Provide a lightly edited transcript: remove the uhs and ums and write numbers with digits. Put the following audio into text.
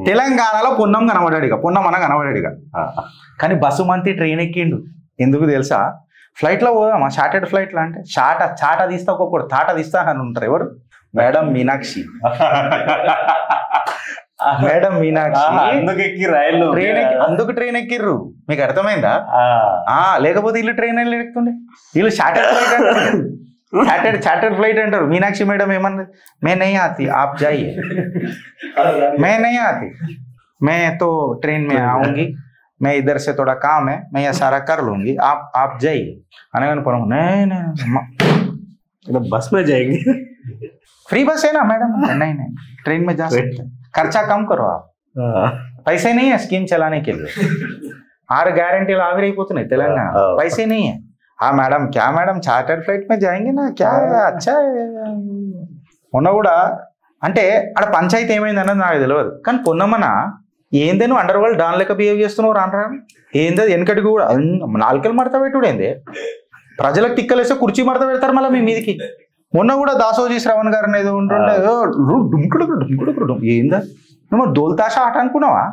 తెలంగాణలో పొన్నం కనబడాడుగా, పొన్నమన కనబడాడుగా. కానీ బసుమంతి ట్రైన్ ఎక్కిండు. ఎందుకు తెలుసా? ఫ్లైట్లో పోదామా, చార్టెడ్ ఫ్లైట్లో అంటే చాట తీస్తా, ఒక్కొక్కడు తాట తీస్తా అని ఉంటారు. ఎవరు? మేడం మీనాక్షి. మేడం మీనాక్షి అందుకు ట్రైన్ ఎక్కిర్రు. మీకు అర్థమైందా? లేకపోతే వీళ్ళు ట్రైన్ ఎక్కుతుండే. వీళ్ళు చార్టెడ్ ఫ్లైట్ అంటారు, చార్టెడ్ ఫ్లైట్ అంటారు. మీనాక్షి మేడం ఏమన్నది? మే నహీ ఆతి, ఆప్ జాయియే. మే నహీ ఆతి, మే తో ట్రైన్ మే ఆऊंगी, मैं इधर से थोड़ा काम है, मैं ये सारा कर लूंगी, आप जाइए. అనగానే పొలం नहीं बस में जाएंगे, फ्री बस है ना मैडम. नहीं ट्रेन में जा सकते हैं, खर्चा कम करो आप, पैसे नहीं है स्कीम चलाने के लिए. 6 గ్యారెంటీలు ఆవిరైపోతున్నాయి తెలంగాణ, पैसे नहीं है. हाँ मैडम, क्या मैडम चार्टर्ड फ्लाइट में जाएंगे ना, क्या अच्छा మొన్న కూడా అంటే అక్కడ పంచాయతీ ఏమైంది అన్నది నాకు తెలియదు. కానీ పొన్నమ్మన ఏందే నువ్వు అండర్ వరల్డ్ డాన్ లెక్క బిహేవ్ చేస్తున్నావు రానరా, ఏంది వెనకటికి కూడా 4 మడత పెట్టుడు ఏంది? ప్రజలకు తిక్కలేస్తే కుర్చీ మడత పెడతారు మళ్ళీ మీ మీదికి. మొన్న కూడా దాసోజీ శ్రవణ్ గారు ఏదో ఉంటుండే, డుమ్కుడు ఏందా నువ్వు దోల్తాషా ఆట అనుకున్నావా?